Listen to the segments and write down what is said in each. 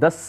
10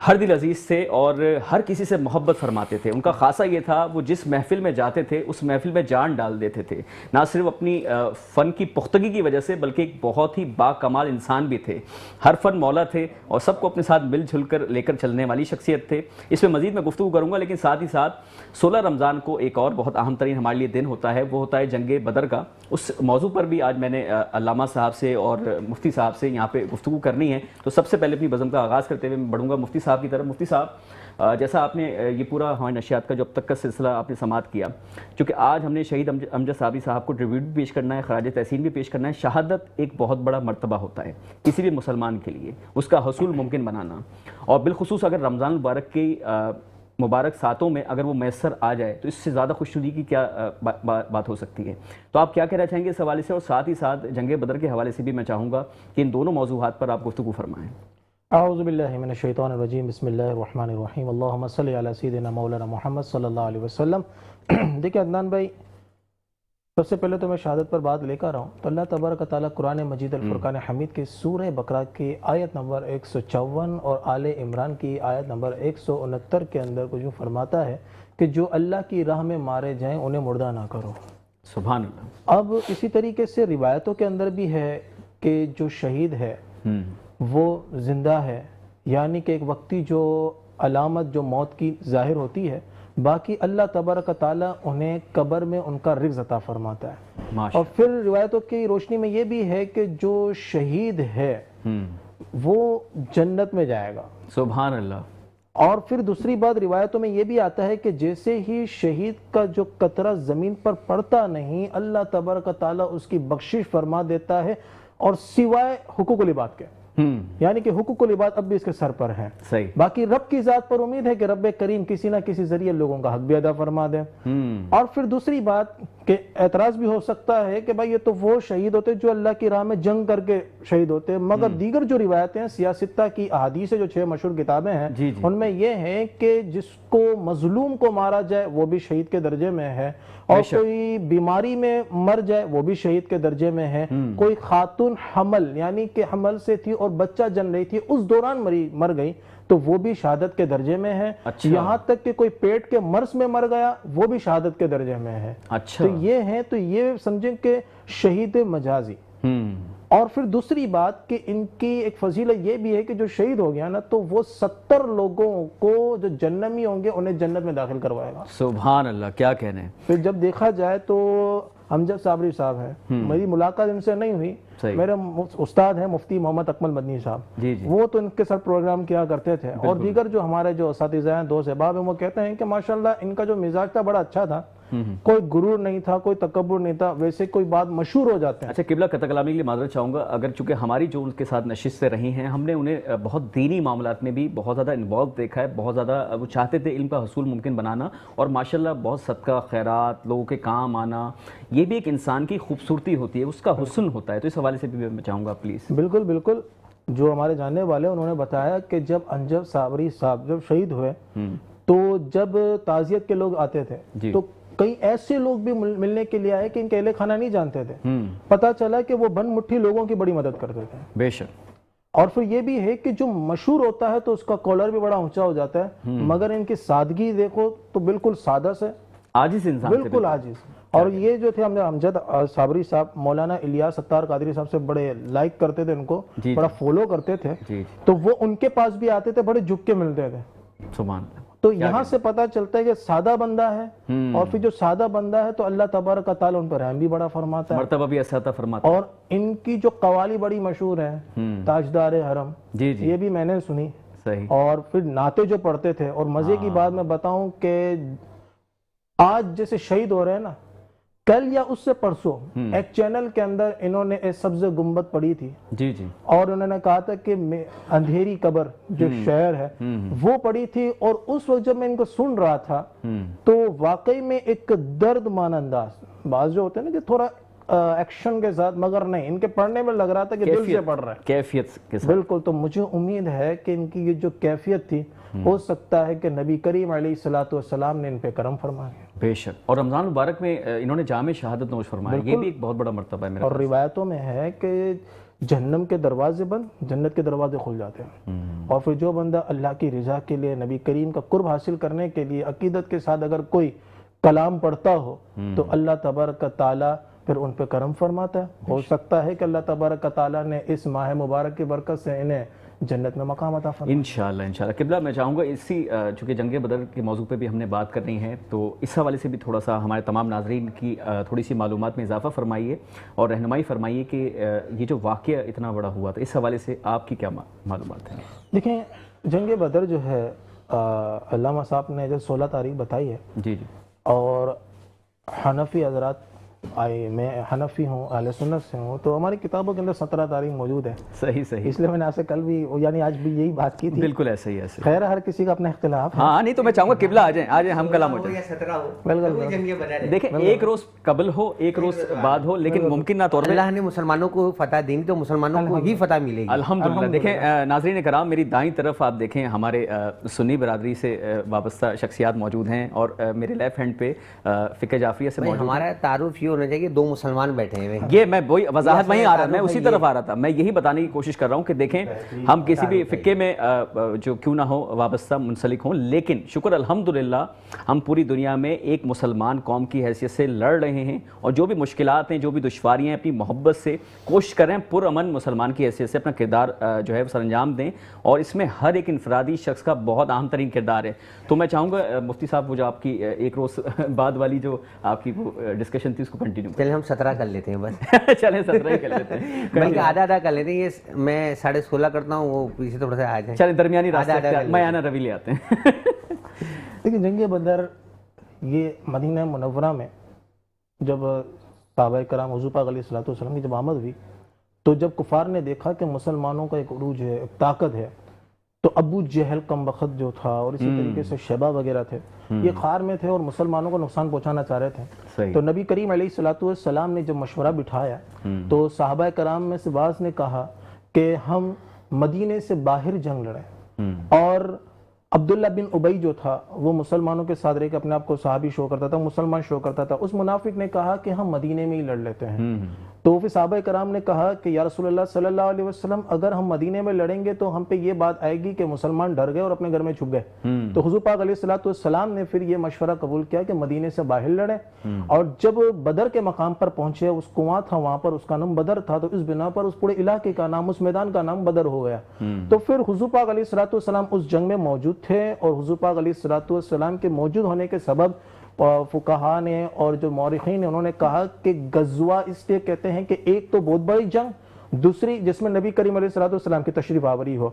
ہر دل عزیز سے اور ہر کسی سے محبت فرماتے تھے. ان کا خاصہ یہ تھا وہ جس محفل میں جاتے تھے اس محفل میں جان ڈال دیتے تھے. نہ صرف اپنی فن کی پختگی کی وجہ سے بلکہ ایک بہت ہی با کمال انسان بھی تھے. ہر فن مولا تھے اور سب کو اپنے ساتھ مل جل کر لے کر چلنے والی شخصیت تھے. اس میں مزید میں گفتگو کروں گا، لیکن ساتھ ہی ساتھ 16 رمضان کو ایک اور بہت اہم ترین ہمارے لیے دن ہوتا ہے، وہ ہوتا ہے جنگ بدر کا. اس موضوع پر بھی آج میں نے علامہ صاحب سے اور مفتی صاحب سے یہاں پہ گفتگو کرنی ہے. تو سب سے پہلے اپنی بزم کا آغاز کرتے ہوئے میں بڑھوں گا مفتی صاحب کی طرف. مفتی صاحب، جیسا آپ نے یہ پورا ہمارے نشریات کا جو اب تک کا سلسلہ آپ نے سماعت کیا، چونکہ آج ہم نے شہید امجد صابری صاحب کو ٹریبیوٹ بھی پیش کرنا ہے، خراج تحسین بھی پیش کرنا ہے. شہادت ایک بہت بڑا مرتبہ ہوتا ہے کسی بھی مسلمان کے لیے، اس کا حصول ممکن بنانا، اور بالخصوص اگر رمضان المبارک کی مبارک ساتوں میں اگر وہ میسر آ جائے تو اس سے زیادہ خوشنودی کی کیا بات ہو سکتی ہے. تو آپ کیا کہنا چاہیں گے اس حوالے سے، اور ساتھ ہی ساتھ جنگ بدر کے حوالے سے بھی میں چاہوں گا کہ ان دونوں موضوعات پر آپ گفتگو فرمائیں. اعوذ باللہ من الشیطان الرجیم، بسم اللہ الرحمن الرحیم، اللہم صلی علی سیدنا مولانا محمد صلی اللہ علیہ وسلم. دیکھیں عدنان بھائی، سب سے پہلے تو میں شہادت پر بات لے کر رہا ہوں تو اللہ تبارک تعالیٰ قرآن مجید الفرقان حمید کے سورہ بقرہ کی آیت نمبر 154 اور آل عمران کی آیت نمبر 169 کے اندر کچھ یوں فرماتا ہے کہ جو اللہ کی راہ میں مارے جائیں انہیں مردہ نہ کرو. سبحان اللہ. اب اسی طریقے سے روایتوں کے اندر بھی ہے کہ جو شہید ہے وہ زندہ ہے، یعنی کہ ایک وقتی جو علامت جو موت کی ظاہر ہوتی ہے، باقی اللہ تبارک تعالیٰ انہیں قبر میں ان کا رزق عطا فرماتا ہے. اور پھر روایتوں کی روشنی میں یہ بھی ہے کہ جو شہید ہے وہ جنت میں جائے گا. سبحان اللہ. اور پھر دوسری بات روایتوں میں یہ بھی آتا ہے کہ جیسے ہی شہید کا جو قطرہ زمین پر پڑتا نہیں، اللہ تبارک تعالیٰ اس کی بخشش فرما دیتا ہے، اور سوائے حقوق العباد کے، یعنی کہ حقوق العباد اب بھی اس کے سر پر ہیں. صحیح. باقی رب کی ذات پر امید ہے کہ رب کریم کسی نہ کسی ذریعے لوگوں کا حق بھی ادا فرما دے. اور پھر دوسری بات کہ اعتراض بھی ہو سکتا ہے کہ بھائی یہ تو وہ شہید ہوتے جو اللہ کی راہ میں جنگ کر کے شہید ہوتے، مگر دیگر جو روایتیں ہیں سیاستہ کی احادیث جو 6 مشہور کتابیں ہیں ان میں یہ ہے کہ جس کو مظلوم کو مارا جائے وہ بھی شہید کے درجے میں ہے، اور کوئی بیماری میں مر جائے وہ بھی شہید کے درجے میں ہے. کوئی خاتون حمل یعنی کہ حمل سے تھی اور بچہ جن رہی تھی، اس دوران مر گئی تو وہ بھی شہادت کے درجے میں ہے. یہاں تک کہ کوئی پیٹ کے مرض میں مر گیا وہ بھی شہادت کے درجے میں ہے. تو یہ ہیں، تو یہ سمجھیں کہ شہید مجازی. اور پھر دوسری بات کہ ان کی ایک فضیلت یہ بھی ہے کہ جو شہید ہو گیا نا تو وہ 70 لوگوں کو جو جنمی ہوں گے انہیں جنت میں داخل کروائے گا. سبحان اللہ، کیا کہنے ہیں. پھر جب دیکھا جائے تو امجد صابری صاحب ہیں، میری ملاقات ان سے نہیں ہوئی، میرے استاد ہیں مفتی محمد اکمل مدنی صاحب، وہ تو ان کے ساتھ پروگرام کیا کرتے تھے. اور دیگر جو ہمارے جو اساتذہ ہیں، دوست احباب ہیں، وہ کہتے ہیں کہ ماشاءاللہ ان کا جو مزاج تھا بڑا اچھا تھا، کوئی غرور نہیں تھا، کوئی تکبر نہیں تھا. ویسے کوئی بات مشہور ہو جاتے ہیں. اچھا قبلہ قطع کلامی کے لیے معذرت چاہوں گا، اگر چونکہ ہماری جو ان کے ساتھ نشستیں رہی ہیں، ہم نے انہیں بہت دینی معاملات میں بھی بہت زیادہ انوالو دیکھا ہے، بہت زیادہ وہ چاہتے تھے علم کا حصول ممکن بنانا، اور ماشاءاللہ بہت صدقہ خیرات، لوگوں کے کام آنا، یہ بھی ایک انسان کی خوبصورتی ہوتی ہے، اس کا حسن ہوتا ہے. تو اس حوالے سے بھی میں چاہوں گا پلیز. بالکل بالکل. جو ہمارے جاننے والے انہوں نے بتایا کہ جب امجد صابری صاحب جب شہید ہوئے تو جب تعزیت کے لوگ آتے تھے تو کئی ایسے لوگ بھی ملنے کے لیے آئے کہ ان کے اہل خانہ نہیں جانتے تھے. پتہ چلا کہ وہ بن مٹھی لوگوں کی بڑی مدد کرتے تھے. بے شک. اور پھر یہ بھی ہے کہ جو مشہور ہوتا ہے تو اس کا کالر بھی بڑا اونچا ہو جاتا ہے، مگر ان کی سادگی دیکھو تو بالکل سادہ سے عاجز انسان، بالکل عاجز. اور یہ جو تھے امجد صابری صاحب مولانا الیاس ستار قادری صاحب سے بڑے لائک کرتے تھے، ان کو بڑا فالو کرتے تھے، تو وہ ان کے پاس بھی آتے تھے، بڑے جھک کے ملتے تھے. سبحان اللہ. تو یہاں سے پتہ چلتا ہے کہ سادہ بندہ ہے، اور پھر جو سادہ بندہ ہے تو اللہ تبارک تعالیٰ ان پر رحم بھی بڑا فرماتا ہے، مرتبہ بھی ایسا عطا فرماتا ہے. اور ان کی جو قوالی بڑی مشہور ہے، تاجدار حرم، یہ بھی میں نے سنی. اور پھر نعتیں جو پڑھتے تھے. اور مزے کی بات میں بتاؤں کہ آج جیسے شہید ہو رہے ہیں نا، کل یا اس سے پرسوں ایک چینل کے اندر انہوں نے ایک سبز گنبد پڑھی تھی، اور انہوں نے کہا تھا کہ اندھیری قبر جو شعر ہے وہ پڑھی تھی. اور اس وقت جب میں ان کو سن رہا تھا تو واقعی میں ایک درد مان انداز، بعض جو ہوتے ہیں نا کہ تھوڑا ایکشن کے ساتھ، مگر نہیں، ان کے پڑھنے میں لگ رہا تھا کہ دل سے پڑھ رہا ہے، کیفیت کے ساتھ. بالکل. تو مجھے امید ہے کہ ان کی یہ جو کیفیت تھی، ہو سکتا ہے کہ نبی کریم علیہ السلام نے ان پہ کرم فرمایا. بے شک. اور رمضان مبارک میں انہوں نے جامع شہادت نوش فرمایا، یہ بھی ایک بہت بڑا مرتبہ ہے میرا. اور روایتوں میں ہے کہ جہنم کے دروازے بند، جنت کے دروازے کھل جاتے ہیں. اور پھر جو بندہ اللہ کی رضا کے لیے، نبی کریم کا قرب حاصل کرنے کے لیے عقیدت کے ساتھ اگر کوئی کلام پڑھتا ہو تو اللہ تبارک و تعالیٰ پھر ان پہ کرم فرماتا ہے. ہو سکتا ہے کہ اللہ تبارک و تعالیٰ نے اس ماہ مبارک کی برکت سے انہیں جنت میں مقام عطا فرمائے. انشاءاللہ قبلہ میں چاہوں گا اسی چونکہ جنگ بدر کے موضوع پہ بھی ہم نے بات کرنی ہے تو اس حوالے سے بھی تھوڑا سا ہمارے تمام ناظرین کی تھوڑی سی معلومات میں اضافہ فرمائیے اور رہنمائی فرمائیے کہ یہ جو واقعہ اتنا بڑا ہوا تھا اس حوالے سے آپ کی کیا معلومات ہیں؟ دیکھیں جنگ بدر جو ہے علامہ صاحب نے جو 16 تاریخ بتائی ہے، جی جی، اور حنفی حضرات آئے، میں حنفی ہوں، اہل سنت سے ہوں، تو ہماری کتابوں کے اندر 17 تاریخ موجود ہے. صحیح، اس لیے میں نے آپ سے کل بھی یعنی آج بھی یہی بات کی تھی. بالکل ایسے ہی. خیر ہر کسی کا اپنا اختلاف ہے. ہاں نہیں تو میں چاہوں گا قبلہ آ جائیں ہم کلام ہو جائیں. 17 ہو، بالکل دیکھیں ایک روز قبل ہو ایک روز بعد ہو لیکن ممکن نہ طور پر اللہ نے مسلمانوں کو فتح دینی تو مسلمانوں کو ہی فتح ملے گی. الحمدللہ. دیکھیں ناظرین کرام میری دائیں طرف آپ دیکھیں ہمارے سنی برادری سے وابستہ شخصیات موجود ہیں اور میرے لیفٹ ہینڈ پہ فقہ جعفریہ سے موجود. ہمارا تعارف یہ ہونا چاہیے کہ 2 مسلمان بیٹھے ہیں. یہ میں وہی وضاحت وہیں آ رہا میں اسی طرف آ رہا تھا. میں یہی بتانے کی کوشش کر رہا ہوں کہ دیکھیں ہم کسی بھی فقہ میں جو کیوں نہ ہو وابستہ منسلک ہوں لیکن شکر الحمدللہ ہم پوری دنیا میں ایک مسلمان قوم کی حیثیت سے لڑ رہے ہیں اور جو بھی مشکلات ہیں جو بھی دشواریاں ہیں اپنی محبت سے کوشش کر رہے ہیں پرامن مسلمان کی حیثیت سے اپنا کردار جو ہے سر انجام دیں اور اس میں ہر ایک انفرادی شخص کا بہت اہم ترین کردار ہے. تو میں چاہوں گا مفتی صاحب وہ جو آپ کی ایک روز بعد والی جو آپ کی وہ ڈسکشن تھی اس کو کنٹینیو چلیں ہم 17 کر لیتے ہیں بس. چلیں 17 ہی کر لیتے ہیں. بلکہ آدھا کر لیتے ہیں. یہ میں 16.5 کرتا ہوں وہ پیچھے تھوڑا سا آ جائیں. چلیں درمیانی راستے میں آنا روی لے آتے ہیں. لیکن جنگ بدر یہ مدینہ منورہ میں جب صحابہ کرام حضور پاک علیہ الصلوۃ والسلام کی جب آمد ہوئی تو جب کفار نے دیکھا کہ مسلمانوں کا ایک عروج ہے، ایک طاقت ہے، تو ابو جہل کم بخت جو تھا اور اسی طریقے سے شیبہ وغیرہ تھے یہ خار میں تھے اور مسلمانوں کو نقصان پہنچانا چاہ رہے تھے. تو نبی کریم علیہ الصلوۃ والسلام نے جب مشورہ بٹھایا تو صحابہ کرام میں سے بعض نے کہا کہ ہم مدینے سے باہر جنگ لڑیں. اور عبداللہ بن ابی جو تھا وہ مسلمانوں کے ساتھ رہ کے اپنے آپ کو صحابی شو کرتا تھا، مسلمان شو کرتا تھا. اس منافق نے کہا کہ ہم مدینے میں ہی لڑ لیتے ہیں. تو پھر صحابہ کرام نے کہا کہ یا رسول اللہ صلی اللہ علیہ وسلم اگر ہم مدینے میں لڑیں گے تو ہم پہ یہ بات آئے گی کہ مسلمان ڈر گئے اور اپنے گھر میں چھپ گئے. تو حضور پاک علیہ الصلوۃ والسلام نے پھر یہ مشورہ قبول کیا کہ مدینے سے باہر لڑیں. اور جب بدر کے مقام پر پہنچے اس کنواں تھا وہاں پر، اس کا نام بدر تھا، تو اس بنا پر اس پورے علاقے کا نام، اس میدان کا نام بدر ہو گیا. تو پھر حضور پاک علیہ الصلوۃ والسلام اس جنگ میں موجود تھے اور حضور پاک علیہ الصلوۃ والسلام کے موجود ہونے کے سبب فقہا نے اور جو مورخین نے انہوں نے کہا کہ غزوہ اس لیے کہتے ہیں کہ ایک تو بہت بڑی جنگ، دوسری جس میں نبی کریم علیہ الصلوۃ والسلام کی تشریف آوری ہو.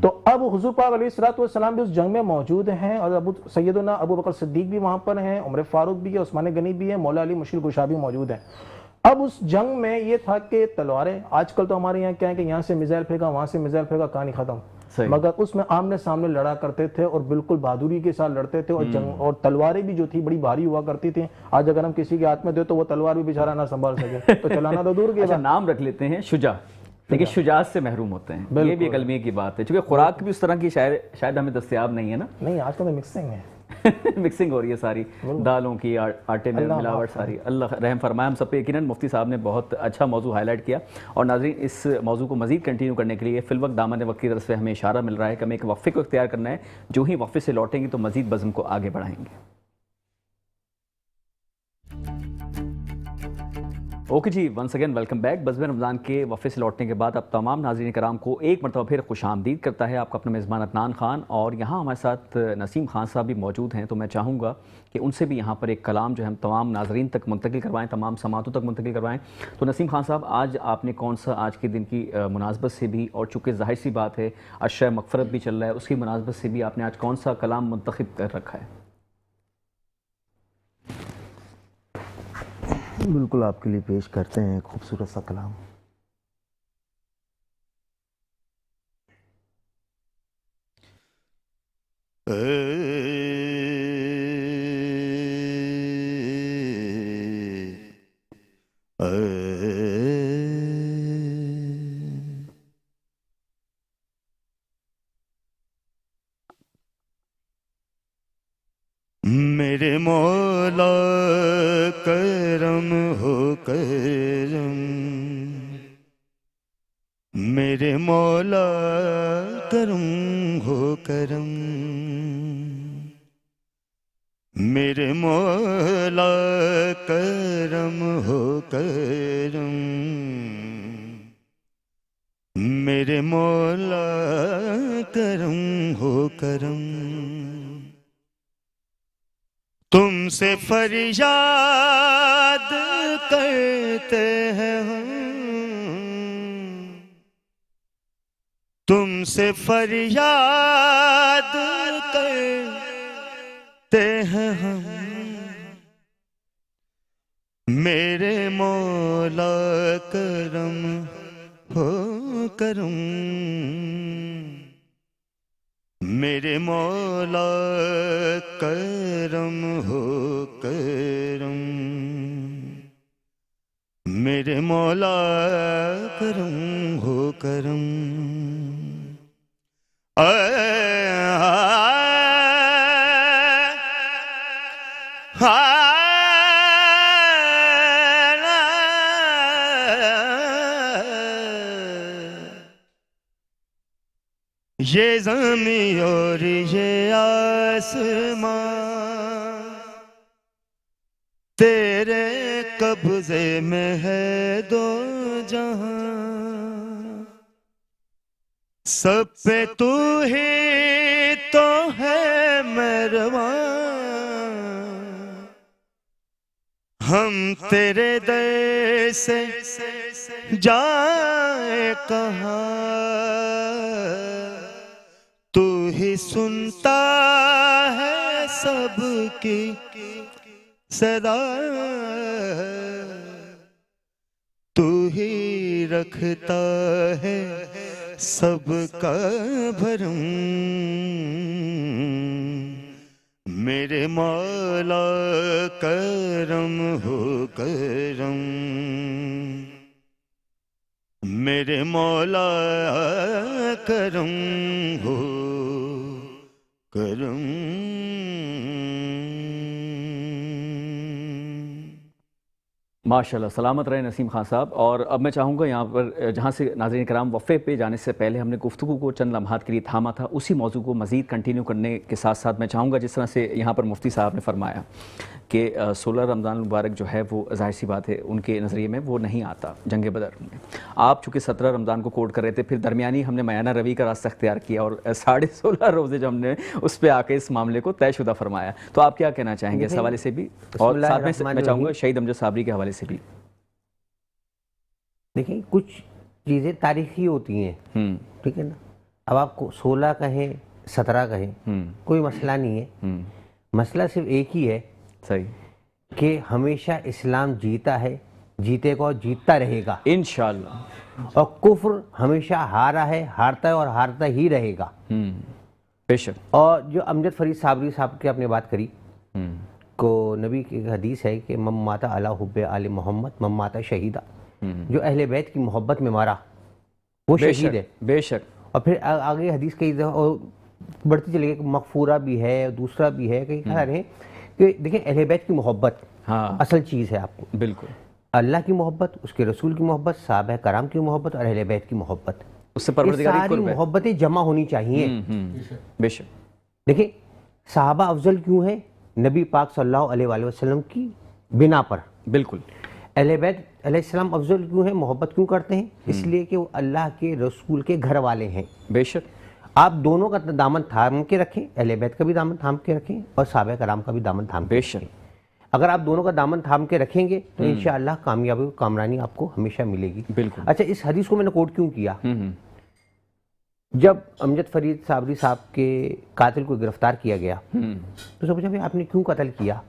تو اب حضور پاک علیہ الصلوۃ والسلام بھی اس جنگ میں موجود ہیں اور سیدنا ابو بکر صدیق بھی وہاں پر ہیں، عمر فاروق بھی ہے، عثمان غنی بھی ہے، مولا علی مشکل کشا بھی موجود ہیں. اب اس جنگ میں یہ تھا کہ تلواریں، آج کل تو ہمارے یہاں کیا ہے کہ یہاں سے میزائل پھینکا وہاں سے میزائل پھینکا کہانی ختم. مگر اس میں آمنے سامنے لڑا کرتے تھے اور بالکل بہادری کے ساتھ لڑتے تھے. اور جنگ اور تلواریں بھی جو تھی بڑی بھاری ہوا کرتی تھیں. آج اگر ہم کسی کے ہاتھ میں دے تو وہ تلوار بھی بیچارہ نہ سنبھال سکے تو چلانا تو دور کی بات. نام رکھ لیتے ہیں شجاع لیکن شجاعت سے محروم ہوتے ہیں. یہ بھی ایک المیہ کی بات ہے چونکہ خوراک بھی اس طرح کی شاید ہمیں دستیاب نہیں ہے نا. نہیں آج کل تو مکسنگ ہے، مکسنگ ہو رہی ہے ساری دالوں کی، آٹے میں ملاوٹ ساری. اللہ رحم فرمائے ہم سب پہ. یقیناً مفتی صاحب نے بہت اچھا موضوع ہائی لائٹ کیا اور ناظرین اس موضوع کو مزید کنٹینیو کرنے کے لیے فی الوقت دامن وقت کی طرف سے ہمیں اشارہ مل رہا ہے کہ ہمیں ایک وقفے کو اختیار کرنا ہے. جو ہی وقفے سے لوٹیں گے تو مزید بزم کو آگے بڑھائیں گے. اوکے جی، ونس اگین ویلکم بیک. بزم رمضان کے وقفے سے لوٹنے کے بعد اب تمام ناظرین کرام کو ایک مرتبہ پھر خوش آمدید کرتا ہے آپ کا اپنا میزبان عدنان خان. اور یہاں ہمارے ساتھ نسیم خان صاحب بھی موجود ہیں تو میں چاہوں گا کہ ان سے بھی یہاں پر ایک کلام جو ہے ہم تمام ناظرین تک منتقل کروائیں، تمام سماعتوں تک منتقل کروائیں. تو نسیم خان صاحب آج آپ نے کون سا آج کے دن کی مناسبت سے بھی اور چونکہ ظاہر سی بات ہے عشرہ مغفرت بھی چل رہا ہے اس کی مناسبت سے بھی آپ نے آج کون سا کلام منتخب کر رکھا ہے؟ بالکل آپ کے لیے پیش کرتے ہیں ایک خوبصورت سا کلام. میرے مولا کرم ہو کرم، میرے مولا کرم ہو کرم، میرے مولا کرم ہو کرم، میرے مولا کرم ہو کرم، تم سے فریاد کرتے ہیں ہم، تم سے فریاد کرتے ہیں ہم، میرے مولا کرم ہو کرم، میرے مولا کرم ہو کرم، میرے مولا کرم ہو کرم، یہ زمین اور یہ آسمان تیرے قبضے میں ہے دو جہاں، سب پہ تو ہی تو ہے مہربان، ہم تیرے در سے جائیں کہاں، تو ہی سنتا ہے سب کی صدا، تو ہی رکھتا ہے سب کا بھرم، میرے مولا کرم ہو کرم، میرے مولا کرم ہو کرم۔ ماشاءاللہ، سلامت رہے نسیم خان صاحب۔ اور اب میں چاہوں گا یہاں پر جہاں سے ناظرین کرام وقفے پہ جانے سے پہلے ہم نے گفتگو کو چند لمحات کے لیے تھاما تھا، اسی موضوع کو مزید کنٹینیو کرنے کے ساتھ ساتھ میں چاہوں گا جس طرح سے یہاں پر مفتی صاحب نے فرمایا کہ 16 رمضان المبارک جو ہے وہ ظاہر سی بات ہے ان کے نظریے میں وہ نہیں آتا جنگ بدر میں۔ آپ چونکہ 17 رمضان کو کوٹ کر رہے تھے، پھر درمیانی ہم نے میانہ روی کا راستہ اختیار کیا اور 16.5 روزے جو ہم نے اس پہ آ کے اس معاملے کو طے شدہ فرمایا، تو آپ کیا کہنا چاہیں گے اس حوالے سے بھی؟ اور ساتھ میں چاہوں گا شہید امجد صابری کے حوالے سے بھی۔ دیکھیں کچھ چیزیں تاریخی ہوتی ہیں، ٹھیک ہے نا، اب آپ کو 16 کہیں 17 کہیں کوئی مسئلہ نہیں ہے، مسئلہ صرف ایک ہی ہے صحیح کہ ہمیشہ اسلام جیتا ہے، جیتے گا اور جیتتا رہے گا انشاءاللہ، اور کفر ہمیشہ ہارا ہے، ہارتا ہے اور ہارتا ہی رہے گا۔ بے شک۔ اور جو امجد فرید صابری صاحب کی آپ نے بات کری کو نبی کی حدیث ہے کہ من مات علی حب آل محمد من مات شہیدہ، جو اہل بیت کی محبت میں مارا وہ شہید ہے۔ بے شک۔ اور پھر آگے حدیث کئی دفعہ بڑھتی چلے گئی، مغفورہ بھی ہے، دوسرا بھی ہے، کئی سارے ہیں کہ دیکھیں اہل بیت کی محبت اصل چیز ہے آپ کو، بالکل، اللہ کی محبت، اس کے رسول کی محبت، صحابہ کرام کی محبت اور اہل بیت کی محبت، اس سے پروردگاری یہ ساری محبتیں جمع ہونی چاہیے۔ بے شک۔ دیکھیں صحابہ افضل کیوں ہیں؟ نبی پاک صلی اللہ علیہ وآلہ وسلم کی بنا پر۔ بالکل۔ اہل بیت علیہ السلام افضل کیوں ہیں؟ محبت کیوں کرتے ہیں؟ اس لیے کہ وہ اللہ کے رسول کے گھر والے ہیں۔ بے شک۔ آپ دونوں کا دامن تھام کے رکھیں، اہل بیت کا بھی دامن تھام کے رکھیں اور صحابہ کرام کا بھی دامن تھام کے رکھیں۔ اگر آپ دونوں کا دامن تھام کے رکھیں گے تو انشاءاللہ کامیابی و کامرانی آپ کو ہمیشہ ملے گی۔ بالکل۔ اچھا، اس حدیث کو میں نے کوٹ کیوں کیا؟ جب امجد فرید صابری صاحب کے قاتل کو گرفتار کیا گیا تو سب پوچھا آپ نے کیوں قتل کیا؟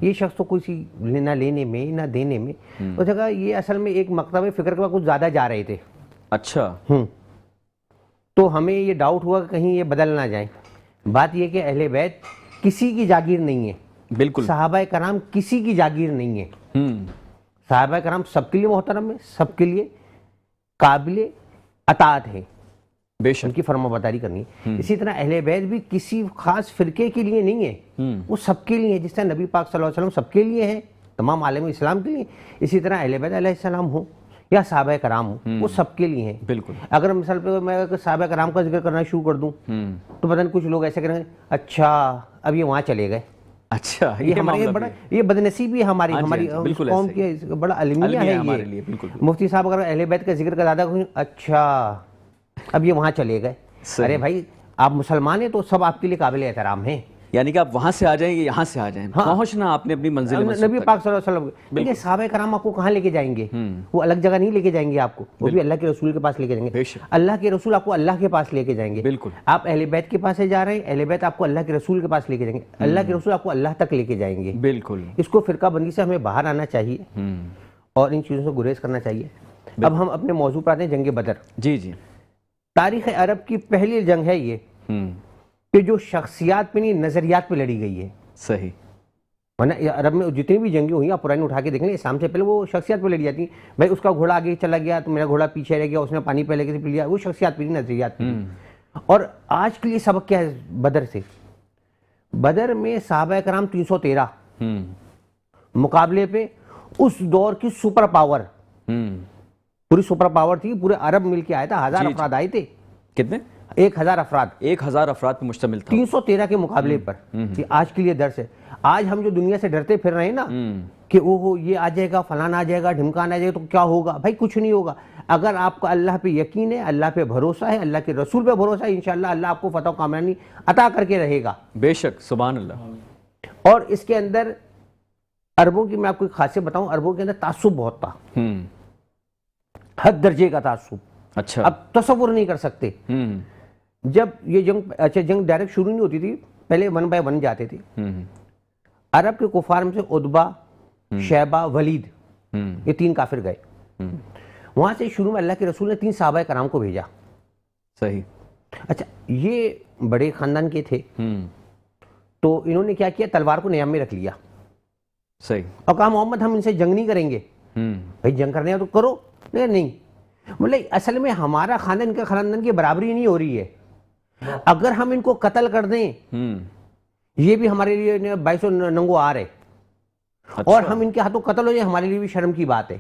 یہ شخص تو کسی نہ لینے میں نہ دینے میں، اس جگہ یہ اصل میں ایک مکتب فکر کے بعد کچھ زیادہ جا رہے تھے۔ اچھا۔ تو ہمیں یہ ڈاؤٹ ہوا کہ کہیں یہ بدل نہ جائیں۔ بات یہ کہ اہل بیت کسی کی جاگیر نہیں ہے، بالکل، صحابہ کرام کسی کی جاگیر نہیں ہے۔ صحابہ کرام سب کے لیے محترم ہے، سب کے لیے قابل اطاعت ہے، بے شک، ان کی فرما برداری کرنی ہے۔ اسی طرح اہل بیت بھی کسی خاص فرقے کے لیے نہیں ہے، وہ سب کے لیے ہے، جس طرح نبی پاک صلی اللہ علیہ وسلم سب کے لیے ہے، تمام عالم اسلام کے لیے، اسی طرح اہل بیت علیہ السلام ہوں یا صحابہ کرام ہوں، وہ سب کے لیے ہیں. بالکل. اگر مثال پہ میں اگر صحابہ کرام کا ذکر کرنا شروع کر دوں تو پتہ نہیں کچھ لوگ ایسے کریں گے اچھا اب یہ وہاں چلے گئے. اچھا یہ ہمارے بڑا یہ بدنصیبی ہے ہماری بالکل قوم کی بڑا المیہ ہے ہمارے لیے. یہ. بالکل مفتی صاحب اگر اہل بیت کا ذکر کر دادا اچھا اب یہ وہاں چلے گئے. ارے بھائی آپ مسلمان ہیں تو سب آپ کے لیے قابل احترام ہیں. یعنی کہ آپ وہاں سے آ جائیں گے یہاں سے آ جائیں, پہنچنا آپ نے اپنی منزل میں. نبی پاک صلی اللہ علیہ وسلم دیکھیں صحابہ کرام آپ کو کہاں لے کے جائیں گے؟ وہ الگ جگہ نہیں لے کے جائیں گے آپ کو, وہ بھی اللہ کے رسول کے پاس لے کے جائیں گے. اللہ کے رسول آپ کو اللہ کے پاس لے کے جائیں گے. بالکل. آپ اہل بیت کے پاس سے جا رہے ہیں, اہل بیت آپ کو اللہ کے رسول کے پاس لے کے جائیں گے, اللہ کے رسول آپ کو اللہ تک لے کے جائیں گے. بالکل. اس کو فرقہ بندی سے ہمیں باہر آنا چاہیے اور ان چیزوں سے گریز کرنا چاہیے. اب ہم اپنے موضوع پر آتے ہیں, جنگ بدر. جی جی. تاریخ عرب کی پہلی جنگ ہے یہ کہ جو شخصیات پہ نہیں نظریات پہ لڑی گئی ہے. صحیح. ورنہ عرب میں جتنی بھی جنگیں ہوئی آپ پرانی اٹھا کے دیکھ لیں, اسلام سے پہلے وہ شخصیات پہ لڑی جاتی. بھائی اس کا گھوڑا آگے چلا گیا تو میرا گھوڑا پیچھے رہ گیا, اس نے پانی پہ لے کے پی لیا, وہ شخصیات پہ نہیں نظریات پہ. اور آج کے لیے سبق کیا ہے بدر سے؟ بدر میں صحابہ کرام 313 مقابلے پہ اس دور کی سپر پاور, پوری سپر پاور تھی, پورے عرب مل کے آیا تھا, 1000 افراد آئے تھے. کتنے؟ 1000 افراد. 1000 افراد پہ مشتمل تھا 313 کے مقابلے پر. یہ آج کے لیے درس ہے. آج ہم جو دنیا سے ڈرتے پھر رہے ہیں نا کہ اوہ یہ آ جائے گا, فلانا آ جائے گا, ڈھمکانا آ جائے گا, تو کیا ہوگا؟ بھائی کچھ نہیں ہوگا. اگر آپ کا اللہ پہ یقین ہے, اللہ پہ بھروسہ ہے, اللہ کے رسول پہ بھروسہ ہے, انشاءاللہ اللہ آپ کو فتح و کامیابی عطا کر کے رہے گا. بے شک, سبحان اللہ. اور اس کے اندر عربوں کی میں آپ کو ایک خاصیت بتاؤں, عربوں کے اندر تعصب بہت تھا, حد درجے کا تعصب. اچھا. اب تصور نہیں کر سکتے. جب یہ جنگ ڈائریکٹ شروع نہیں ہوتی تھی, پہلے 1 بائی 1 جاتے تھے. عرب کے کفار میں سے عتبہ, شیبہ, ولید, یہ 3 کافر گئے. وہاں سے شروع میں اللہ کے رسول نے 3 صحابہ کرام کو بھیجا. صحیح. اچھا یہ بڑے خاندان کے تھے تو انہوں نے کیا کیا, تلوار کو نیام میں رکھ لیا. صحیح. اور کہا محمد ہم ان سے جنگ نہیں کریں گے. بھائی جنگ کرنے تو کرو. نہیں, مطلب اصل میں ہمارا خاندان ان کے خاندان کی برابری نہیں ہو رہی ہے. اگر ہم ان کو قتل کر دیں یہ بھی ہمارے لیے 22 ننگو آر ہے, اور ہم ان کے ہاتھوں قتل ہو جائے ہمارے لیے بھی شرم کی بات ہے.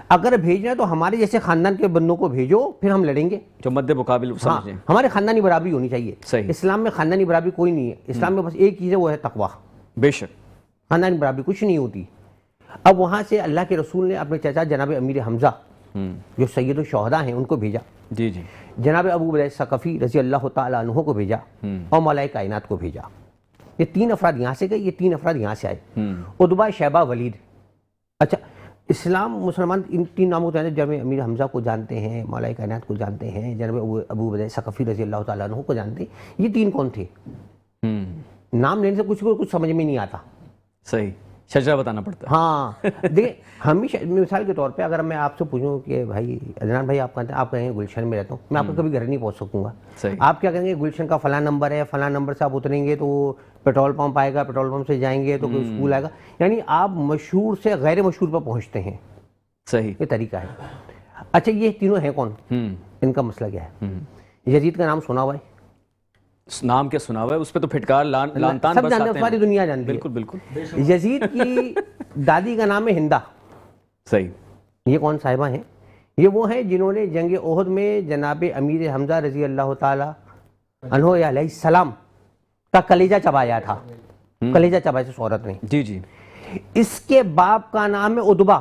اگر بھیجنا ہے تو ہمارے جیسے خاندان کے بندوں کو بھیجو, پھر ہم لڑیں گے. جو مد مقابل سمجھیں. ہمارے خاندانی برابری ہونی چاہیے. صحیح. اسلام میں خاندانی برابری کوئی نہیں ہے. اسلام میں بس ایک چیز ہے, وہ ہے تقویٰ. بے شک. خاندانی برابری کچھ نہیں ہوتی. اب وہاں سے اللہ کے رسول نے اپنے چچا جناب امیر حمزہ جو سید الشہداء ہیں ان کو بھیجا. جی جی. جناب ابو عبیدہ ثقفی رضی اللہ تعالیٰ عنہ کو بھیجا, اور مولا کائنات کو بھیجا. یہ 3 افراد یہاں سے گئے, یہ 3 افراد یہاں سے آئے, عتبہ, شیبہ, ولید. اچھا اسلام مسلمان ان 3 ناموں سے جناب امیر حمزہ کو جانتے ہیں, مولا کائنات کو جانتے ہیں, جناب ابو عبیدہ ثقفی رضی اللہ تعالیٰ عنہ کو جانتے ہیں. یہ 3 کون تھے؟ نام لینے سے کچھ سمجھ میں نہیں آتا. صحیح. شجرہ بتانا پڑتا ہے. ہاں دیکھیں ہمیشہ مثال کے طور پہ اگر میں آپ سے پوچھوں کہ بھائی عدنان بھائی آپ کہیں گے گلشن میں رہتا ہوں, میں آپ کو کبھی گھر نہیں پہنچ سکوں گا. آپ کیا کہیں گے, گلشن کا فلاں نمبر ہے, فلاں نمبر سے آپ اتریں گے تو پیٹرول پمپ آئے گا, پیٹرول پمپ سے جائیں گے تو کوئی اسکول آئے گا. یعنی آپ مشہور سے غیر مشہور پر پہنچتے ہیں. صحیح. یہ طریقہ ہے. اچھا یہ تینوں ہیں کون, ان کا مسئلہ کیا ہے؟ یزید کا نام سنا ہوا ہے؟ نام کیا سنا ہوا ہے, اس پہ تو پھٹکار لان تان سب بس جانتے ہیں, آتے ہیں. ساری دنیا جانتی ہے. بالکل بالکل. یزید کی دادی کا نام ہے ہندا. صحیح. یہ کون صاحبہ ہیں؟ یہ وہ ہیں جنہوں نے جنگ احد میں جناب امیر حمزہ رضی اللہ تعالی عنہ علیہ السلام کا کلیجہ چبایا تھا. کلیجہ چبایا تھا اس عورت نے. جی جی. اس کے باپ کا نام ہے عتبہ,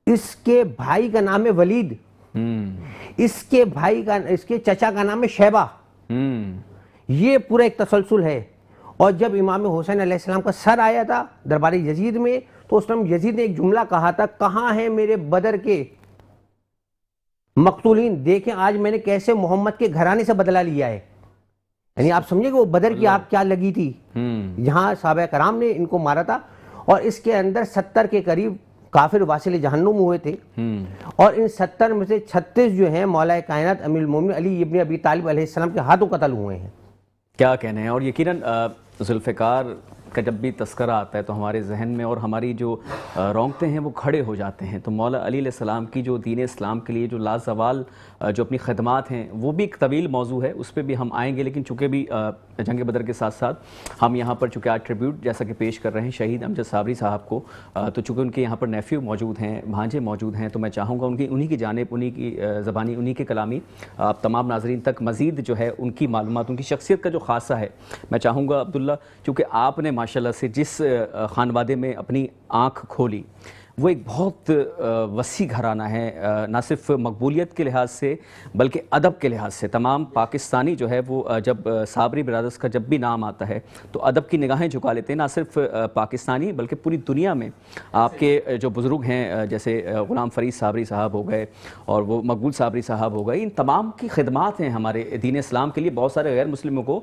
اس کے بھائی کا نام ہے ولید, اس کے چچا کا نام ہے شیبہ. یہ پورا ایک تسلسل ہے. اور جب امام حسین علیہ السلام کا سر آیا تھا دربار یزید میں تو اس ٹائم یزید نے ایک جملہ کہا تھا, کہاں ہیں میرے بدر کے مقتولین, دیکھیں آج میں نے کیسے محمد کے گھرانے سے بدلہ لیا ہے. یعنی آپ سمجھے کہ وہ بدر کی آگ کیا لگی تھی, جہاں صحابہ کرام نے ان کو مارا تھا, اور اس کے اندر 70 کے قریب کافر واصل جہنم ہوئے تھے, اور ان 70 میں سے 36 جو ہیں مولا کائنات امیر المومنین علی ابن ابی طالب علیہ السلام کے ہاتھوں قتل ہوئے ہیں. کیا کہنے ہیں. اور یقیناً ذوالفقار کا جب بھی تذکرہ آتا ہے تو ہمارے ذہن میں اور ہماری جو رونگتے ہیں وہ کھڑے ہو جاتے ہیں. تو مولا علی علیہ السلام کی جو دین اسلام کے لیے جو لازوال جو اپنی خدمات ہیں وہ بھی ایک طویل موضوع ہے, اس پہ بھی ہم آئیں گے. لیکن چونکہ بھی جنگ بدر کے ساتھ ساتھ ہم یہاں پر چونکہ آج ٹریبیوٹ جیسا کہ پیش کر رہے ہیں شہید امجد صابری صاحب کو, تو چونکہ ان کے یہاں پر نیفیو موجود ہیں, بھانجے موجود ہیں, تو میں چاہوں گا انہی کی جانب, انہی کی زبانی, انہی کے کلامی آپ تمام ناظرین تک مزید جو ہے ان کی معلومات, ان کی شخصیت کا جو خاصہ ہے میں چاہوں گا. عبداللہ, چونکہ آپ نے ماشاءاللہ سے جس خانوادے میں اپنی آنکھ کھولی وہ ایک بہت وسیع گھرانہ ہے, نہ صرف مقبولیت کے لحاظ سے بلکہ ادب کے لحاظ سے. تمام پاکستانی جو ہے وہ جب صابری برادرز کا جب بھی نام آتا ہے تو ادب کی نگاہیں جھکا لیتے ہیں, نہ صرف پاکستانی بلکہ پوری دنیا میں. آپ کے جو بزرگ ہیں جیسے غلام فرید صابری صاحب ہو گئے اور وہ مقبول صابری صاحب ہو گئے, ان تمام کی خدمات ہیں ہمارے دین اسلام کے لیے. بہت سارے غیر مسلموں کو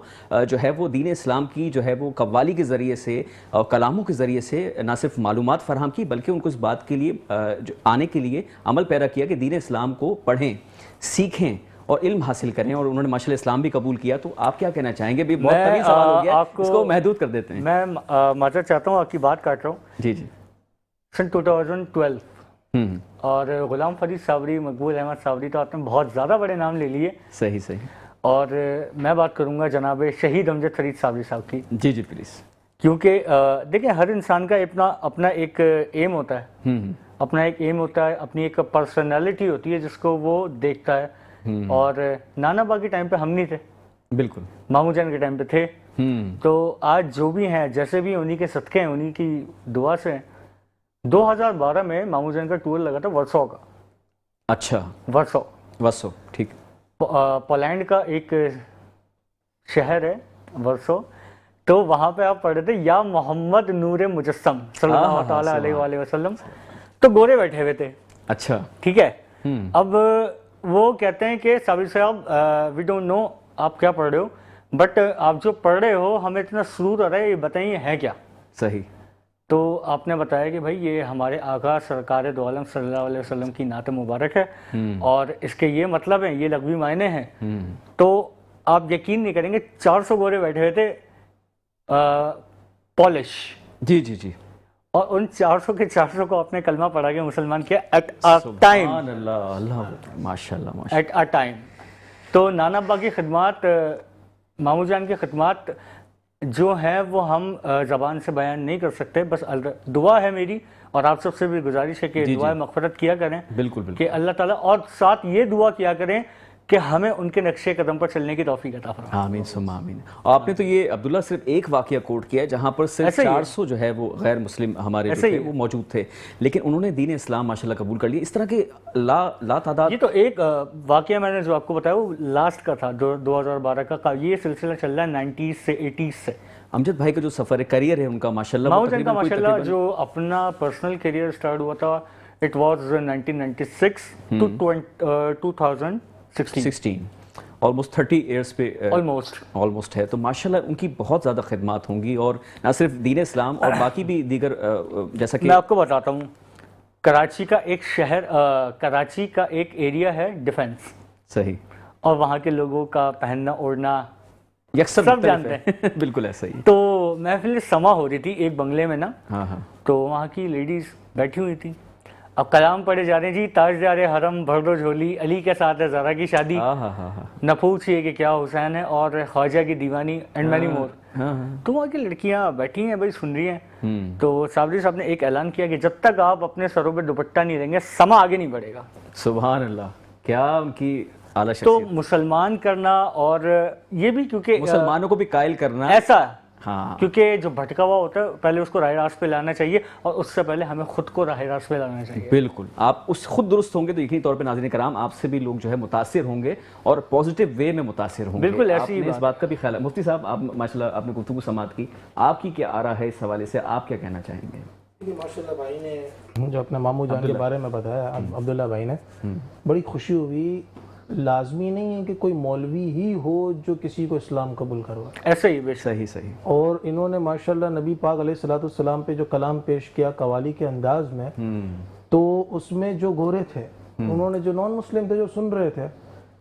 جو ہے وہ دین اسلام کی جو ہے وہ قوالی کے ذریعے سے اور کلاموں کے ذریعے سے نہ صرف معلومات فراہم کی بلکہ ان کو اس بات کے لیے آنے کے لیے عمل پیرا کیا کہ دین اسلام کو پڑھیں, سیکھیں اور علم حاصل کریں, اور انہوں نے ماشاءاللہ اسلام بھی قبول کیا. تو آپ کیا کہنا چاہیں گے؟ بھی بہت طویل سوال ہو گیا, اس کو محدود کر دیتے ہیں. میں معذرت چاہتا ہوں, آپ کی بات کاٹ رہا ہوں. جی جی. سن 2012 اور غلام فرید صابری, مقبول احمد صابری, تو آپ نے بہت زیادہ بڑے نام لے لیے. صحیح صحیح. اور میں بات کروں گا جناب شہید امجد فرید صابری صاحب کی. جی جی پلیز. کیونکہ دیکھیں ہر انسان کا اپنا ایک ایم ہوتا ہے, اپنا ایک ایم ہوتا ہے, اپنی ایک پرسنالٹی ہوتی ہے جس کو وہ دیکھتا ہے. اور نانا با کے ٹائم پہ ہم نہیں تھے, بالکل مامو جان کے ٹائم پہ تھے. تو آج جو بھی ہیں جیسے بھی انہی کے صدقے ہیں, انہی کی دعا سے. 2012 میں مامو جان کا ٹور لگا تھا ورسو کا. اچھا, ورسو ٹھیک. پولینڈ کا ایک شہر ہے ورسو. تو وہاں پہ آپ پڑھ رہے تھے یا محمد نور مجسم صلی اللہ تعالیٰ علیہ وآلہ وسلم. تو گورے بیٹھے ہوئے تھے. اچھا ٹھیک ہے. اب وہ کہتے ہیں کہ صابری صاحب وی ڈونٹ نو آپ کیا پڑھ رہے ہو, بٹ آپ جو پڑھ رہے ہو ہمیں اتنا سرور آ رہا ہے, یہ بتائیے ہے کیا. صحیح. تو آپ نے بتایا کہ بھائی یہ ہمارے آقا سرکار دو عالم صلی اللہ علیہ وسلم کی نعت مبارک ہے, اور اس کے یہ مطلب ہیں, یہ لغوی معنی ہیں. تو آپ یقین نہیں کریں گے 400 گورے بیٹھے ہوئے تھے پولش. جی جی جی. اور ان 400 کے 400 کو آپ نے کلمہ پڑھا کے مسلمان کیا ایٹ اے ٹائم. سبحان اللہ, اللہ ماشاءاللہ ماشاءاللہ. At a time. تو نانا ابا کی خدمات, مامو جان کی خدمات جو ہیں وہ ہم زبان سے بیان نہیں کر سکتے. بس دعا ہے میری اور آپ سب سے بھی گزارش ہے کہ دعا مغفرت کیا کریں. بالکل کہ اللہ تعالیٰ, اور ساتھ یہ دعا کیا کریں کہ ہمیں ان کے نقشے قدم پر چلنے کی توفیق عطا فرمائے. آمین ثم آمین. آپ نے تو یہ عبداللہ صرف ایک واقعہ کوٹ کیا ہے جہاں پر صرف 400 جو ہے وہ غیر مسلم ہمارے تھے وہ موجود تھے, لیکن انہوں نے دین اسلام ماشاءاللہ قبول کر لیا. اس طرح کے لا تعداد. یہ تو ایک واقعہ میں نے جو آپ کو بتایا وہ لاسٹ کا تھا 2012 کا. یہ سلسلہ چل رہا ہے 90s سے 80s سے. امجد بھائی کا جو سفر ہے, کریئر ہے ان کا ماشاءاللہ, مامو جان کا ماشاءاللہ جو اپنا پرسنل کیریئر سٹارٹ ہوا تھا it was 1996 to 2016. Almost 30 years پہ آلموسٹ ہے. تو ماشاءاللہ ان کی بہت زیادہ خدمات ہوں گی, اور نہ صرف دین اسلام اور باقی بھی دیگر, جیسا کہ میں آپ کو بتاتا ہوں. کراچی کا ایک شہر, کراچی کا ایک ایریا ہے ڈیفنس. صحیح. اور وہاں کے لوگوں کا پہننا اوڑھنا یکسر سب جانتے ہیں. بالکل ایسا ہی. تو محفل سما ہو رہی تھی ایک بنگلے میں نا. ہاں ہاں. تو وہاں کی لیڈیز بیٹھی ہوئی تھی. اب کلام پڑھے جا رہے ہیں, جی تاجدار حرم بھر دو جھولی, علی کے ساتھ ہے زہرا کی شادی, نہ پوچھئے کہ کیا حسین ہے, اور خواجہ کی دیوانی, اینڈ مینی مور. تو وہاں کی لڑکیاں بیٹھی ہیں بھائی, سن رہی ہیں. تو صابری صاحب نے ایک اعلان کیا کہ جب تک آپ اپنے سروں پہ دوپٹہ نہیں لیں گے سما آگے نہیں بڑھے گا. سبحان اللہ, کیا ان کی اعلیٰ تو شخصیت. مسلمان کرنا, اور یہ بھی کیونکہ مسلمانوں کو بھی قائل کرنا ایسا, ہاں, کیونکہ جو بھٹکا ہوا ہوتا ہے پہلے اس کو راہ راست پہ لانا چاہیے, اور اس سے پہلے ہمیں خود کو راہ راست پہ لانا چاہیے. بالکل. آپ اس خود درست ہوں گے تو یقینی طور پہ ناظرین کرام آپ سے بھی لوگ جو ہے متاثر ہوں گے, اور پازیٹیو وے میں متاثر ہوں گے. بالکل ایسی اس بات کا بھی خیال ہے. مفتی صاحب آپ ماشاءاللہ آپ نے گفتگو سماعت کی, آپ کی کیا آرا ہے اس حوالے سے, آپ کیا کہنا چاہیں گے؟ ماشاءاللہ بھائی نے جو اپنے مامو جان کے بارے میں بتایا, عبداللہ بھائی نے, بڑی خوشی ہوئی. لازمی نہیں ہے کہ کوئی مولوی ہی ہو جو کسی کو اسلام قبول کروائے, ایسے ہی بے صحیح صحیح. اور انہوں نے ماشاءاللہ نبی پاک علیہ الصلوۃ والسلام پہ جو کلام پیش کیا قوالی کے انداز میں, تو اس میں جو گورے تھے انہوں نے, جو نان مسلم تھے جو سن رہے تھے,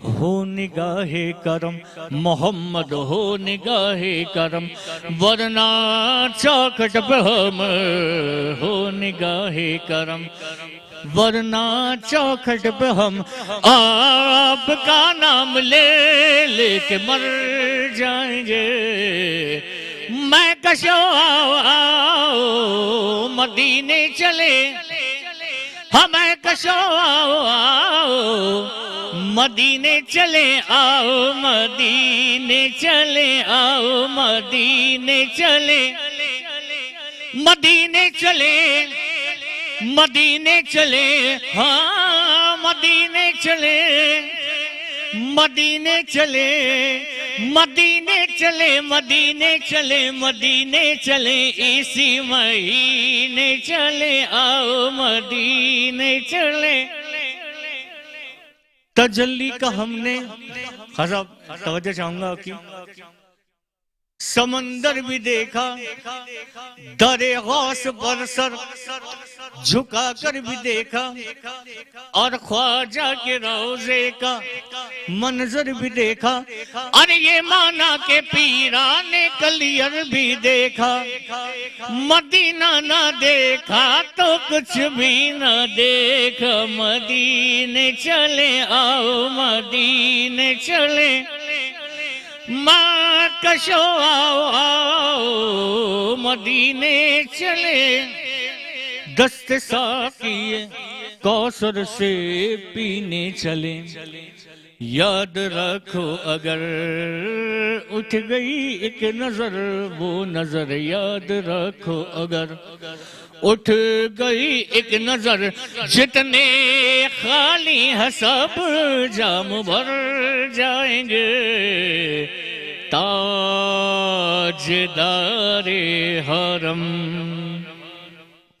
ہو نگاہ کرم، محمد ہو نگاہ کرم، ورنہ چوکھٹ پہ ہم ہو نگاہ کرم، ورنہ چوکھٹ پہ ہم آپ کا نام لے لے کے مر جائیں گے۔ میں کشو آؤ مدینے چلے، ہمیں کشو آؤ مدینے چلے، آؤ مدینے چلے، آؤ مدینے چلے، مدینے چلے، مدینے چلے، ہاں مدینے چلے، مدینے چلے، مدینے چلے، مدینے چلے، مدینے چلے، اسی مہینے چلے، آؤ مدینے چلے۔ تجلی کا ہم نے حضرت توجہ چاہوں گا کی، سمندر بھی دیکھا، در غوث پر سر جھکا کر بھی دیکھا، اور خواجہ کے روضے کا منظر بھی دیکھا، اور یہ مانا کہ پیران کلیر بھی دیکھا۔ مدینہ نہ دیکھا تو کچھ بھی نہ دیکھا، مدینے چلے، آؤ مدینے چلے، ماں کشو آؤ مدینے چلے، دست ساقی کوثر سے پینے چلے۔ یاد رکھو اگر اٹھ گئی ایک نظر، وہ نظر یاد رکھو اگر اٹھ گئی ایک نظر، جتنے خالی ہیں سب جام بھر جائیں گے۔ تاجدار حرم۔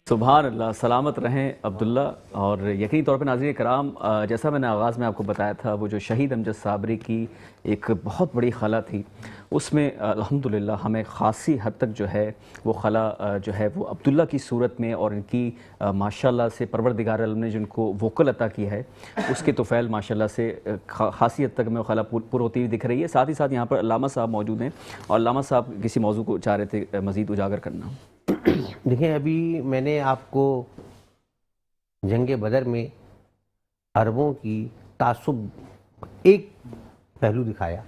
سبحان اللہ، سلامت رہیں عبداللہ۔ اور یقینی طور پہ ناظرین کرام، جیسا میں نے آغاز میں آپ کو بتایا تھا، وہ جو شہید امجد صابری کی ایک بہت بڑی خلا تھی، اس میں الحمدللہ ہمیں خاصی حد تک جو ہے وہ خلا جو ہے وہ عبداللہ کی صورت میں، اور ان کی ماشاءاللہ سے پروردگار عالم نے جن کو وکل عطا کی ہے، اس کے طفیل ماشاءاللہ سے خاصی حد تک میں وہ خلا پر ہوتی ہوئی دکھ رہی ہے۔ ساتھ ہی ساتھ یہاں پر علامہ صاحب موجود ہیں، اور علامہ صاحب کسی موضوع کو چاہ رہے تھے مزید اجاگر کرنا۔ دیکھیں، ابھی میں نے آپ کو جنگ بدر میں عربوں کی تعصب ایک پہلو دکھایا،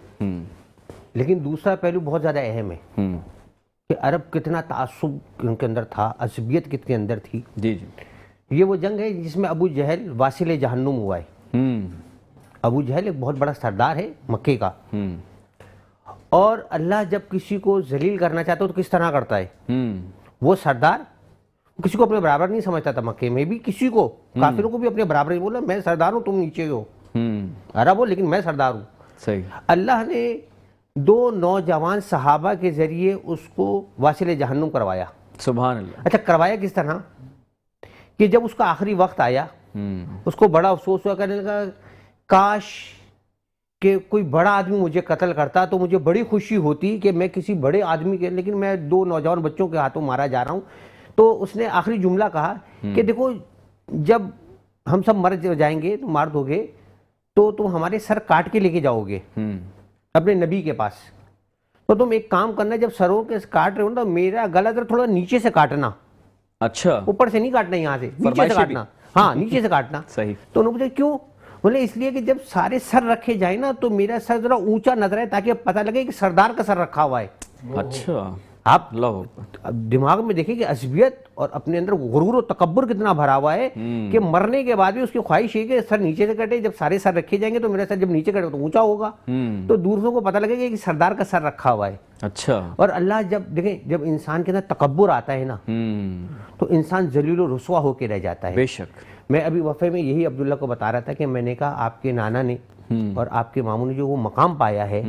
لیکن دوسرا پہلو بہت زیادہ اہم ہے کہ عرب کتنا تعصب ان کے اندر تھا، عصبیت کتنے اندر تھی۔ جی جی، یہ وہ جنگ ہے جس میں ابو جہل واصل جہنم ہوا ہے۔ ابو جہل ایک بہت بڑا سردار ہے مکے کا، اور اللہ جب کسی کو ذلیل کرنا چاہتا ہے تو کس طرح کرتا ہے؟ وہ سردار کسی کو اپنے برابر نہیں سمجھتا تھا، مکے میں بھی کسی کو، کافروں کو بھی اپنے برابر نہیں، بولا میں سردار ہوں تم نیچے ہو، عرب ہو لیکن میں سردار ہوں۔ صحیح۔ اللہ نے دو نوجوان صحابہ کے ذریعے اس کو واصل جہنم کروایا۔ سبحان اللہ۔ اچھا، کروایا کس طرح کہ جب اس کا آخری وقت آیا، اس کو بڑا افسوس ہوا، کہنے لگا کاش کہ کوئی بڑا آدمی مجھے قتل کرتا تو مجھے بڑی خوشی ہوتی کہ میں کسی بڑے آدمی کے، لیکن میں دو نوجوان بچوں کے ہاتھوں مارا جا رہا ہوں۔ تو اس نے آخری جملہ کہا کہ دیکھو، جب ہم سب مر جائیں گے، تم مار دو گے، تو تم ہمارے سر کاٹ کے لے کے جاؤ گے اپنے نبی کے پاس، تو تم ایک کام کرنا، جب سروں کے کاٹ رہے ہو نا، میرا گلا ذرا تھوڑا نیچے سے کاٹنا۔ اچھا، اوپر سے نہیں کاٹنا، یہاں سے نیچے سے کاٹنا، ہاں نیچے سے کاٹنا۔ صحیح۔ تو انہوں نے پوچھا کیوں؟ بولے اس لیے کہ جب سارے سر رکھے جائیں نا تو میرا سر ذرا اونچا نظر ہے، تاکہ پتہ لگے کہ سردار کا سر رکھا ہوا ہے۔ اچھا، آپ اللہ دماغ میں دیکھیں کہ عصبیت اور اپنے اندر غرور و تکبر کتنا بھرا ہوا ہے کہ مرنے کے بعد بھی اس کی خواہش ہے کہ سر نیچے سے کٹے، جب سارے سر رکھے جائیں گے تو میرا سر جب نیچے کٹے تو اونچا ہوگا، تو دوسروں کو پتہ لگے گا کہ سردار کا سر رکھا ہوا ہے۔ اچھا۔ اور اللہ جب دیکھیں، جب انسان کے اندر تکبر آتا ہے نا تو انسان ذلیل و رسوا ہو کے رہ جاتا ہے۔ بے شک۔ میں ابھی وفے میں یہی عبداللہ کو بتا رہا تھا کہ میں نے کہا آپ کے نانا نے اور آپ کے ماموں نے جو وہ مقام پایا ہے،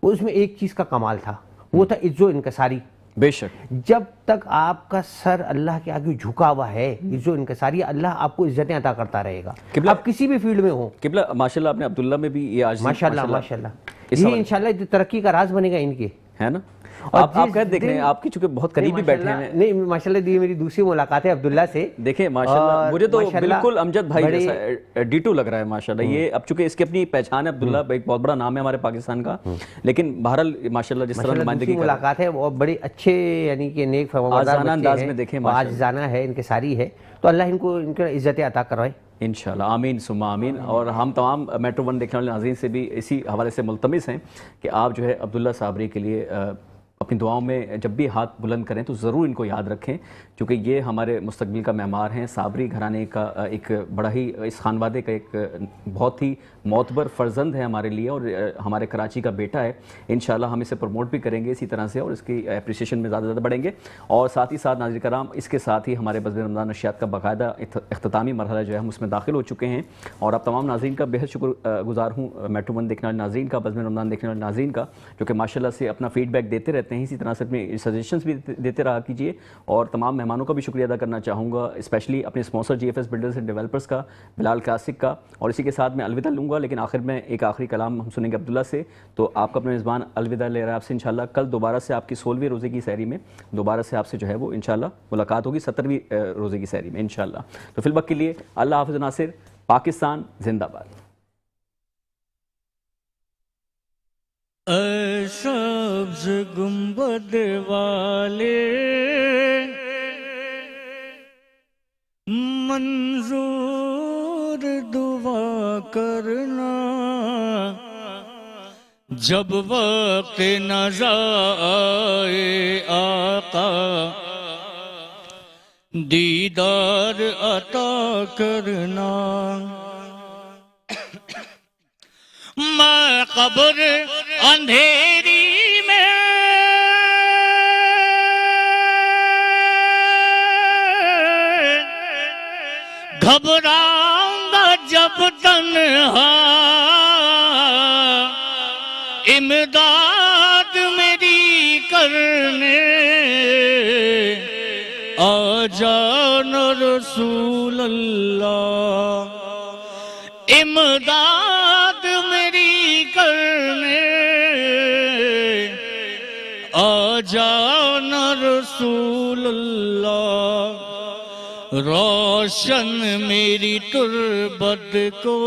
وہ اس میں ایک چیز کا کمال تھا، وہ تھا عز و انکساری۔ بے شک۔ جب تک آپ کا سر اللہ کے آگے جھکا ہوا ہے، عز و انکساری، اللہ آپ کو عزتیں عطا کرتا رہے گا، آپ کسی بھی فیلڈ میں ہوں۔ قبلہ ماشاءاللہ آپ نے عبداللہ میں بھی یہ آج ماشاءاللہ ماشاءاللہ، یہ انشاءاللہ ترقی کا راز بنے گا ان کے، ہے نا۔ آپ کہتے دیکھ رہے ہیں آپ کی چونکہ بہت قریبی بیٹھے ہیں نہیں ماشاءاللہ یہ میری دوسری ملاقات ہے عبداللہ سے. دیکھیں ماشاءاللہ مجھے تو بالکل امجد بھائی جیسا ڈیٹو لگ رہا ہے ماشاءاللہ. یہ اب چونکہ اس کی اپنی پہچان ہے عبداللہ ایک بہت بڑا نام ہے ہمارے پاکستان کا, لیکن بہرحال ماشاءاللہ جس طرح نمائندگی ملاقات ہے وہ بڑے اچھے یعنی کہ نیک فرمانبردار انداز میں دیکھیں عاجزانہ ہے ان کے ساری ہے, تو اللہ ان کو ان کی عزت عطا کروائے انشاءاللہ. آمین ثم آمین. اور ہم تمام میٹرو ون دیکھنے والے ناظرین سے بھی اسی حوالے سے ملتمس ہیں کہ آپ جو ہے عبداللہ صابری کے لیے اپنی دعاؤں میں جب بھی ہاتھ بلند کریں تو ضرور ان کو یاد رکھیں, کیونکہ یہ ہمارے مستقبل کا معمار ہیں. صابری گھرانے کا ایک بڑا ہی اس خانوادے کا ایک بہت ہی معتبر فرزند ہے ہمارے لیے, اور ہمارے کراچی کا بیٹا ہے. انشاءاللہ ہم اسے پروموٹ بھی کریں گے اسی طرح سے, اور اس کی اپریسیشن میں زیادہ بڑھیں گے. اور ساتھ ہی ساتھ ناظرین کرام اس کے ساتھ ہی ہمارے بزم رمضان نشریات کا باقاعدہ اختتامی مرحلہ جو ہے ہم اس میں داخل ہو چکے ہیں. اور آپ تمام ناظرین کا بہت شکر گزار ہوں, میٹرو ون دیکھنے والے ناظرین کا, بزم رمضان دیکھنے والے ناظرین کا, جو کہ ماشاءاللہ سے اپنا فیڈ بیک دیتے رہتے ہیں. اسی طرح سے اپنے سجیشنز بھی دیتے رہا کیجیے. اور تمام مہمانوں کا بھی شکریہ ادا کرنا چاہوں گا, اسپیشلی اپنے sponsor G F S builders and developers کا, بلال کلاسک کا. اور اسی کے ساتھ میں الوداع لوں گا, لیکن آخر میں ایک آخری کلام ہم سنیں گے عبداللہ سے. تو آپ کا اپنا میزبان الوداع لے رہا ہے آپ سے. انشاءاللہ کل دوبارہ سے آپ کی 16ویں روزے کی سحری میں دوبارہ سے آپ سے جو ہے وہ انشاءاللہ ملاقات ہوگی 17ویں روزے کی سحری میں انشاءاللہ. تو فی الوقت کے لیے اللہ حافظ ناصر. پاکستان زندہ باد. اے سبز گنبد والے منظور دعا کرنا, جب وقت نزا آئے آقا دیدار عطا کرنا. میں قبر اندھیری میں گھبراؤں گا جب تنہا, امداد میری کرنے آ جانا رسول اللہ. امداد میری کرنے آ جانا رسول اللہ. روشن میری تربت کو